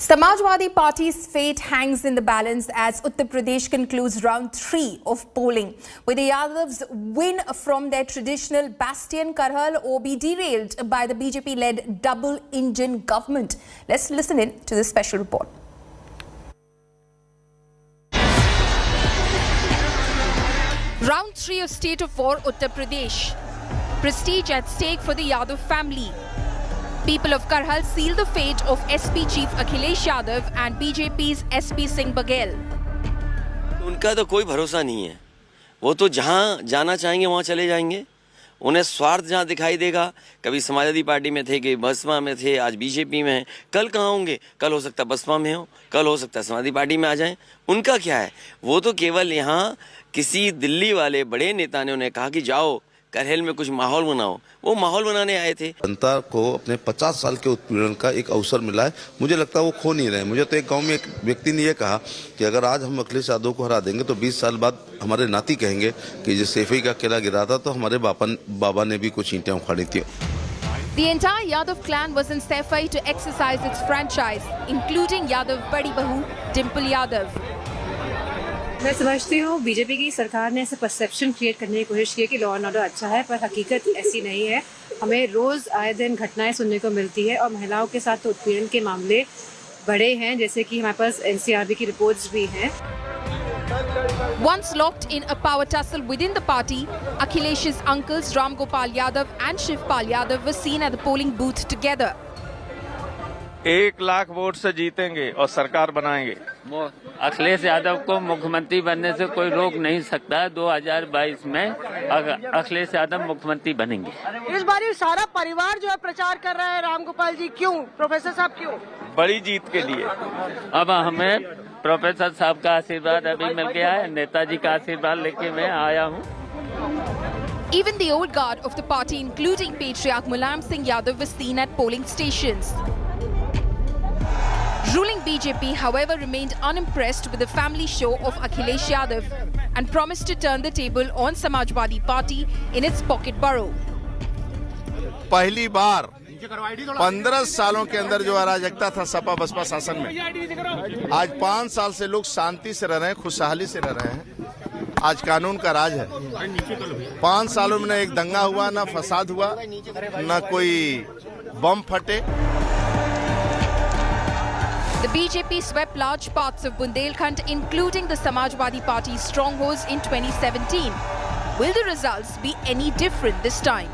Samajwadi Party's fate hangs in the balance as Uttar Pradesh concludes round 3 of polling. Will the Yadavs win from their traditional bastion Karhal or be derailed by the BJP-led double-engine government? Let's listen in to this special report. Round 3 of State of War, Uttar Pradesh. Prestige at stake for the Yadav family. People of Karhal seal the fate of SP Chief Akhilesh Yadav and BJP's SP Singh Baghel. उनका तो कोई भरोसा नहीं है। वो तो जहां जाना चाहेंगे वहां चले जाएंगे। उन्हें स्वार्थ जहां दिखाई देगा, कभी समाजवादी पार्टी में थे, कभी बसपा में थे, आज बीजेपी में हैं। कल कहां होंगे? कल हो सकता है बसपा में हो, कल हो सकता है समाजवादी पार्टी में आ जाएं। उनका क्या है? वो तो केवल यहाँ किसी दिल्ली वाले बड़े नेता ने उन्हें कहा कि जाओ करहल में कुछ माहौल बनाओ, वो माहौल बनाने आए थे। जनता को अपने 50 साल के उत्पीड़न का एक अवसर मिला है। मुझे लगता है वो खो नहीं रहे। मुझे तो एक गांव में एक व्यक्ति ने ये कहा कि अगर आज हम अखिलेश यादव को हरा देंगे तो 20 साल बाद हमारे नाती कहेंगे कि जिस सेफई का किला गिरा था तो हमारे बाबा ने भी कुछ ईंटें उखाड़ी थी। The entire Yadav clan was in Saifai to exercise its franchise, including Yadav Badi Bahu, Dimple Yadav. मैं समझती हूँ बीजेपी की सरकार ने ऐसे परसेप्शन क्रिएट करने की कोशिश की कि लॉ एंड ऑर्डर अच्छा है, पर हकीकत ऐसी नहीं है। हमें रोज आए दिन घटनाएं सुनने को मिलती है और महिलाओं के साथ तो उत्पीड़न के मामले बड़े हैं, जैसे कि हमारे पास NCRB की रिपोर्ट्स भी हैं। Once locked in a power tussle within the party, Akhilesh's uncles Ram Gopal Yadav and Shivpal Yadav were seen at the polling booth together. 1 lakh vote से जीतेंगे और सरकार बनाएंगे। अखिलेश यादव को मुख्यमंत्री बनने से कोई रोक नहीं सकता। 2022 में अखिलेश यादव मुख्यमंत्री बनेंगे। इस बार सारा परिवार जो है प्रचार कर रहा है। राम गोपाल जी क्यों? प्रोफेसर साहब क्यों? बड़ी जीत के लिए। अब हमें प्रोफेसर साहब का आशीर्वाद अभी मिल गया है, नेताजी का आशीर्वाद लेके मैं आया हूँ। Even the old guard of the party, including patriarch Mulayam Singh Yadav, was seen at polling stations. Ruling BJP, however, remained unimpressed with the family show of Akhilesh Yadav and promised to turn the table on Samajwadi Party in its pocket borough. पहली बार 15 सालों के अंदर जो अराजकता था सपा बसपा शासन में, आज 5 साल से लोग शांति से रह रहे हैं, खुशहाली से रह रहे हैं। आज कानून का राज है। 5 सालों में न एक दंगा हुआ, न फसाद हुआ, न कोई बम फटे। The BJP swept large parts of Bundelkhand, including the Samajwadi Party's strongholds in 2017. Will the results be any different this time?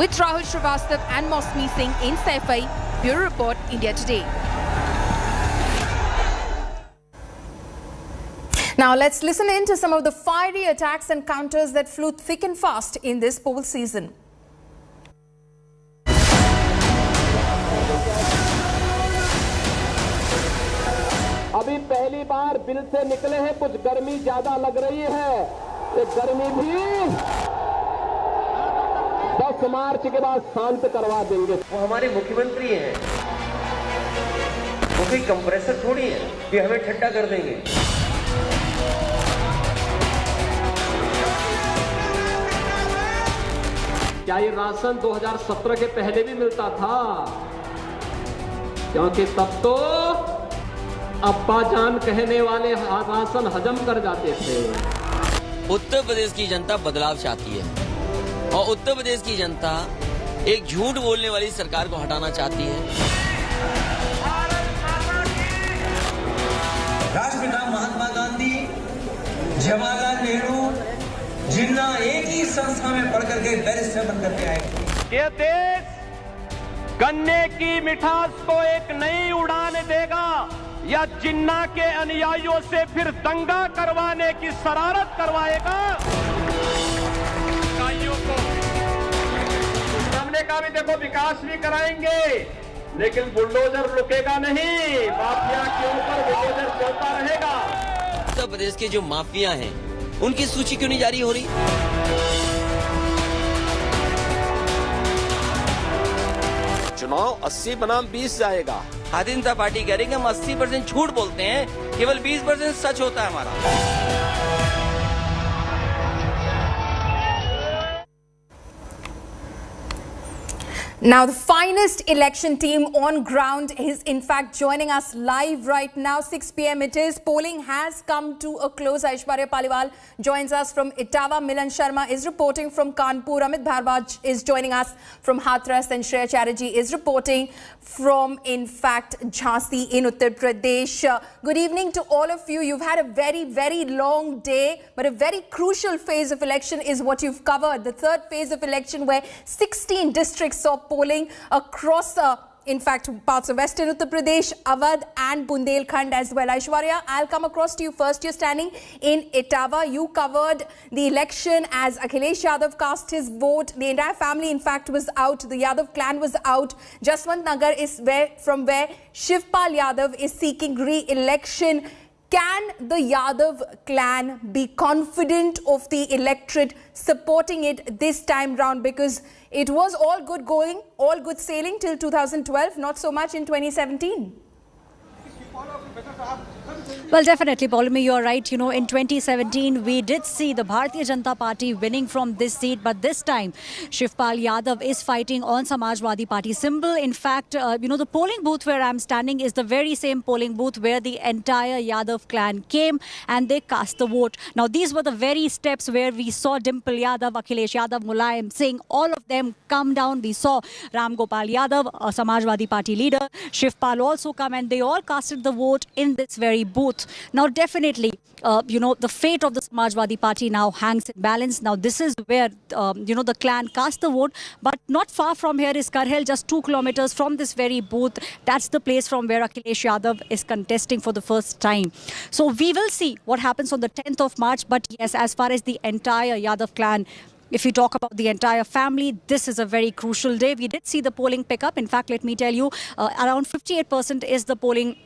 With Rahul Shrivastava and Mosmi Singh in Saifai, Bureau Report, India Today. Now let's listen in to some of the fiery attacks and counters that flew thick and fast in this poll season. अभी पहली बार bill से निकले हैं, कुछ गर्मी ज्यादा लग रही है। ये गर्मी भी 10 मार्च के बाद शांत करवा देंगे। वो हमारे मुख्यमंत्री हैं, वो कोई कंप्रेसर थोड़ी है कि हमें ठंडा कर देंगे। क्या ये राशन 2017 के पहले भी मिलता था? क्योंकि तब तो अब्बा जान कहने वाले राशन हजम कर जाते थे। उत्तर प्रदेश की जनता बदलाव चाहती है और उत्तर प्रदेश की जनता एक झूठ बोलने वाली सरकार को हटाना चाहती है। राष्ट्रपिता महात्मा गांधी, जवाहरलाल नेहरू, जिन्ना एक ही संस्था में पढ़ करके बैरिस्टर बन करके आए। ये देश गन्ने की मिठास को एक नई उड़ान देगा या जिन्ना के अनुयायियों से फिर दंगा करवाने की शरारत करवाएगा? हमने कहा भी देखो विकास भी कराएंगे, लेकिन बुलडोजर रुकेगा नहीं। माफिया के ऊपर बुलडोजर चलता रहेगा। उत्तर प्रदेश के जो माफिया हैं, उनकी सूची क्यों नहीं जारी हो रही? चुनाव 80 बनाम 20 जाएगा। भारतीय जनता पार्टी कह रही है कि हम 80% झूठ बोलते हैं, केवल 20% सच होता है हमारा। Now, the finest election team on ground is in fact joining us live right now. 6 p.m. it is. Polling has come to a close. Aishwarya Paliwal joins us from Etawah. Milan Sharma is reporting from Kanpur. Amit Bharwaj is joining us from Hathras, and Shreya Chatterjee is reporting from, in fact, Jhansi in Uttar Pradesh. Good evening to all of you. You've had a very, very long day, but a very crucial phase of election is what you've covered. The third phase of election, where 16 districts saw polling across, in fact, parts of western Uttar Pradesh, Awadh and Bundelkhand as well. Aishwarya, I'll come across to you first. You're standing in Etawah. You covered the election as Akhilesh Yadav cast his vote. The entire family, in fact, was out. The Yadav clan was out. Jaswant Nagar is from where Shivpal Yadav is seeking re-election. Can the Yadav clan be confident of the electorate supporting it this time round? Because it was all good going, all good sailing till 2012, not so much in 2017. Well, definitely, Paulami, you're right. You know, in 2017, we did see the Bharatiya Janata Party winning from this seat. But this time, Shivpal Yadav is fighting on Samajwadi Party symbol. In fact, you know, the polling booth where I'm standing is the very same polling booth where the entire Yadav clan came and they cast the vote. Now, these were the very steps where we saw Dimple Yadav, Akhilesh Yadav, Mulayam Singh, all of them come down. We saw Ram Gopal Yadav, a Samajwadi Party leader, Shivpal also come, and they all casted the vote in this very booth. Now, definitely, you know, the fate of the Samajwadi Party now hangs in balance. Now, this is where, you know, the clan cast the vote. But not far from here is Karhal, just 2 kilometers from this very booth. That's the place from where Akhilesh Yadav is contesting for the first time. So we will see what happens on the 10th of March. But yes, as far as the entire Yadav clan, if we talk about the entire family, this is a very crucial day. We did see the polling pick up. In fact, let me tell you, around 58% is the polling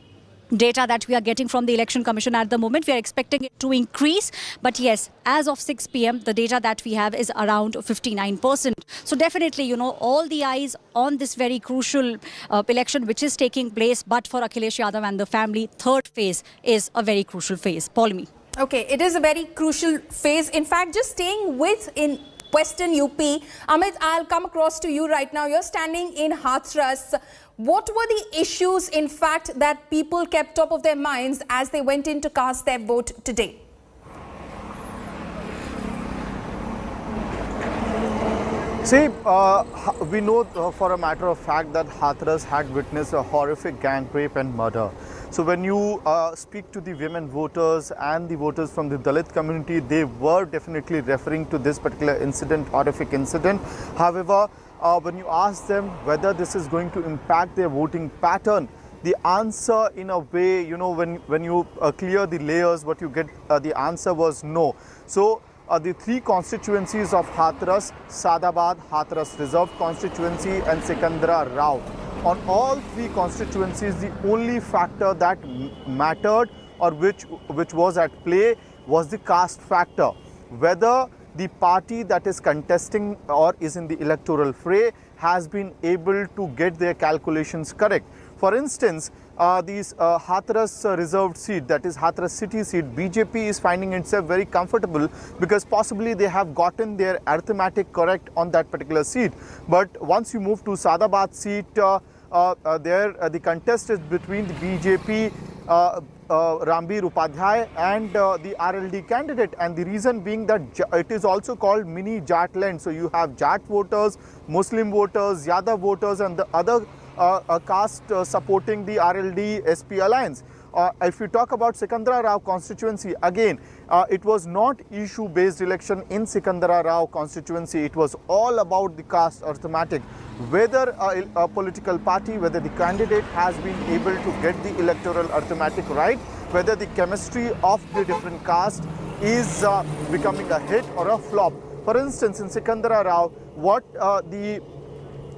data that we are getting from the Election Commission at the moment. We are expecting it to increase. But yes, as of 6 p.m., the data that we have is around 59%. So definitely, you know, all the eyes on this very crucial election which is taking place. But for Akhilesh Yadav and the family, third phase is a very crucial phase. Paulami. Okay, it is a very crucial phase. In fact, just staying in Western UP, Amit, I'll come across to you right now. You're standing in Hathras. What were the issues, in fact, that people kept top of their minds as they went in to cast their vote today? See, we know for a matter of fact that Hathras had witnessed a horrific gang rape and murder. So when you speak to the women voters and the voters from the Dalit community, they were definitely referring to this particular incident, horrific incident. However, when you ask them whether this is going to impact their voting pattern, the answer in a way, you know, when you clear the layers, what you get, the answer was no. So the 3 constituencies of Hathras, Sadabad, Hathras Reserved Constituency and Sikandra Rao. On all 3 constituencies, the only factor that mattered or which was at play was the caste factor. Whether the party that is contesting or is in the electoral fray has been able to get their calculations correct. For instance, these Hathras reserved seat, that is Hathras city seat, BJP is finding itself very comfortable because possibly they have gotten their arithmetic correct on that particular seat. But once you move to Sadabad seat, there the contest is between the BJP Rambir Upadhyay and the RLD candidate, and the reason being that it is also called mini Jatland. So you have Jat voters, Muslim voters, Yadav voters and the other caste supporting the RLD SP alliance. If you talk about Sikandra Rao constituency, again, it was not issue-based election in Sikandra Rao constituency. It was all about the caste arithmetic. Whether a political party, whether the candidate has been able to get the electoral arithmetic right, whether the chemistry of the different caste is becoming a hit or a flop. For instance, in Sikandra Rao, what the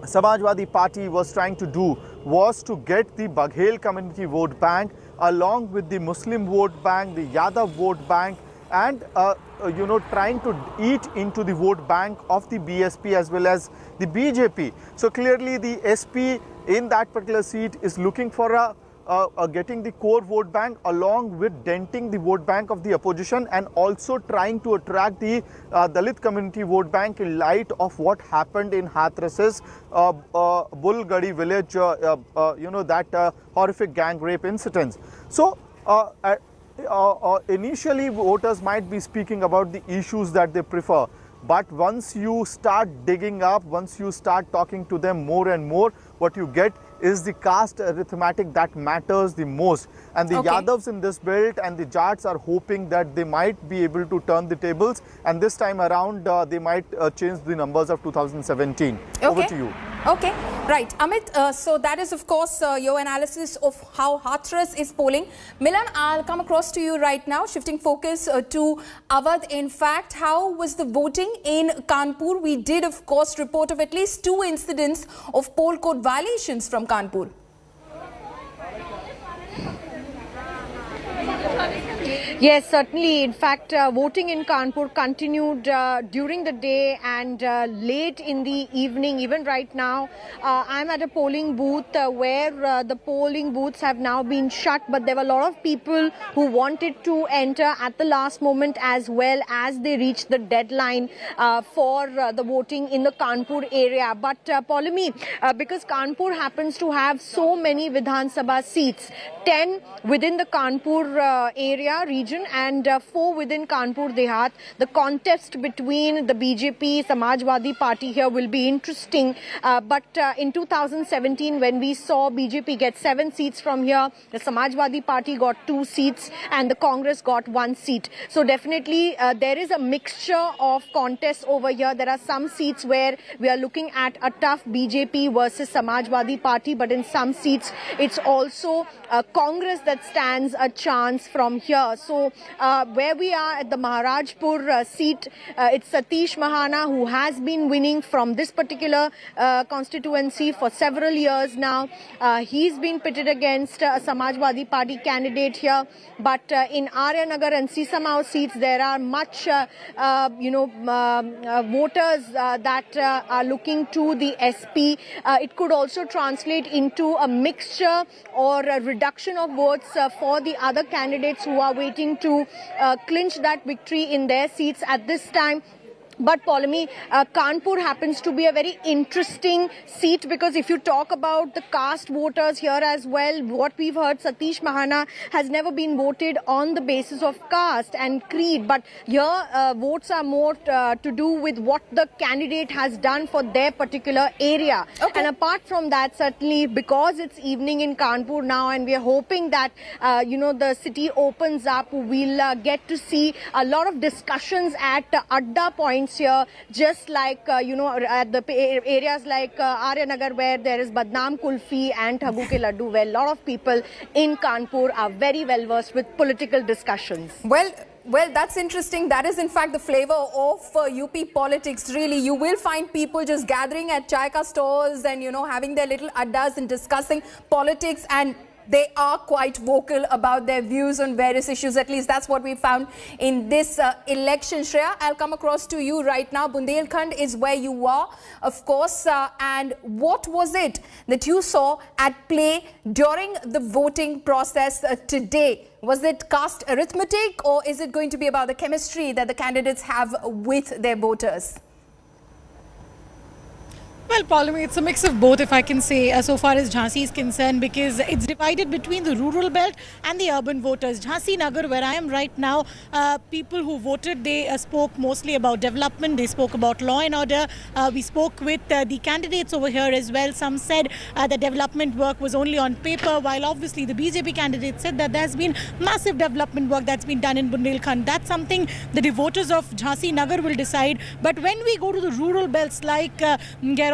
Samajwadi Party was trying to do was to get the Baghel community vote bank along with the Muslim vote bank, the Yadav vote bank, and you know, trying to eat into the vote bank of the BSP as well as the BJP. So clearly the SP in that particular seat is looking for a getting the core vote bank along with denting the vote bank of the opposition, and also trying to attract the Dalit community vote bank in light of what happened in Hathras' Bulgadi village, that horrific gang rape incidents. So initially voters might be speaking about the issues that they prefer, but once you start digging up, once you start talking to them more and more, what you get is the caste arithmetic that matters the most. And the Yadavs in this belt and the Jats are hoping that they might be able to turn the tables, and this time around they might change the numbers of 2017. Over to you. Okay, right. Amit, so that is of course your analysis of how Hathras is polling. Milan, I'll come across to you right now, shifting focus to Awadh. In fact, how was the voting in Kanpur? We did of course report of at least 2 incidents of poll code violations from Kanpur. Yes, certainly. In fact, voting in Kanpur continued during the day and late in the evening. Even right now, I'm at a polling booth where the polling booths have now been shut, but there were a lot of people who wanted to enter at the last moment as well as they reached the deadline for the voting in the Kanpur area. But Paulami, because Kanpur happens to have so many Vidhan Sabha seats, 10 within the Kanpur area region and 4 within Kanpur Dehat, the contest between the BJP, Samajwadi Party here will be interesting. But in 2017, when we saw BJP get 7 seats from here, the Samajwadi Party got 2 seats and the Congress got 1 seat. So definitely there is a mixture of contests over here. There are some seats where we are looking at a tough BJP versus Samajwadi Party, but in some seats it's also Congress that stands a chance from here. So where we are at the Maharajpur seat, it's Satish Mahana who has been winning from this particular constituency for several years now. He's been pitted against a Samajwadi Party candidate here. But in Auriyya Nagar and Sisamau seats, there are much, voters that are looking to the SP. It could also translate into a mixture or a reduction of votes for the other candidates who are waiting to clinch that victory in their seats at this time. But Paulami, Kanpur happens to be a very interesting seat because if you talk about the caste voters here as well, what we've heard, Satish Mahana has never been voted on the basis of caste and creed. But here votes are more to do with what the candidate has done for their particular area. And apart from that, certainly because it's evening in Kanpur now and we are hoping that, the city opens up, we'll get to see a lot of discussions at Adda points here, just like, at the areas like Auriyya Nagar where there is Badnam Kulfi and Thagu Ke Laddu, where a lot of people in Kanpur are very well versed with political discussions. Well, that's interesting. That is in fact the flavor of UP politics. Really, you will find people just gathering at chai ka stores and, having their little addas and discussing politics, and they are quite vocal about their views on various issues. At least that's what we found in this election. Shreya, I'll come across to you right now. Bundelkhand is where you are, of course. And what was it that you saw at play during the voting process today? Was it caste arithmetic, or is it going to be about the chemistry that the candidates have with their voters? Well, Paulami, it's a mix of both, if I can say, so far as Jhansi is concerned, because it's divided between the rural belt and the urban voters. Jhansi Nagar, where I am right now, people who voted, they spoke mostly about development, they spoke about law and order. We spoke with the candidates over here as well. Some said the development work was only on paper, while obviously the BJP candidate said that there's been massive development work that's been done in Bundelkhand. That's something that the voters of Jhansi Nagar will decide. But when we go to the rural belts like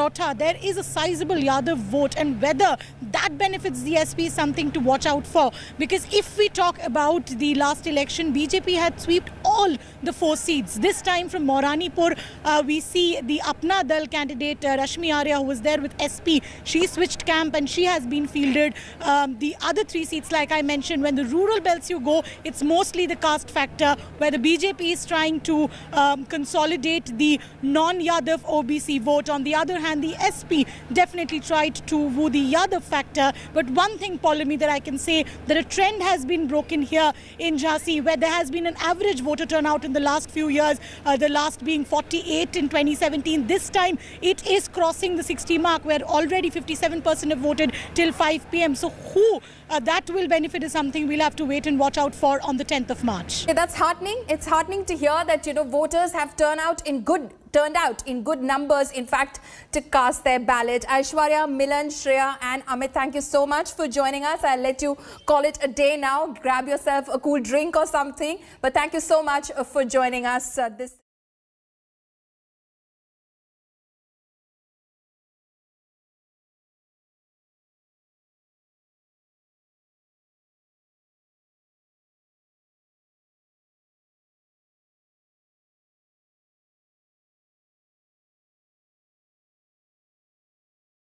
there is a sizable Yadav vote, and whether that benefits the SP is something to watch out for. Because if we talk about the last election, BJP had swept all the 4 seats. This time from Moranipur, we see the Apna Dal candidate Rashmi Auriyya, who was there with SP. She switched camp and she has been fielded. The other 3 seats, like I mentioned, when the rural belts you go, it's mostly the caste factor, where the BJP is trying to consolidate the non-Yadav OBC vote. On the other hand, and the SP definitely tried to woo the Yadav factor. But one thing, Polemi, that I can say, that a trend has been broken here in Jhansi, where there has been an average voter turnout in the last few years, the last being 48 in 2017. This time it is crossing the 60 mark, where already 57% have voted till 5 p.m. So who that will benefit is something we'll have to wait and watch out for on the 10th of March. Yeah, that's heartening. It's heartening to hear that, voters have turned out in good numbers, in fact, to cast their ballot. Aishwarya, Milan, Shreya and Amit, thank you so much for joining us. I'll let you call it a day now. Grab yourself a cool drink or something. But thank you so much for joining us.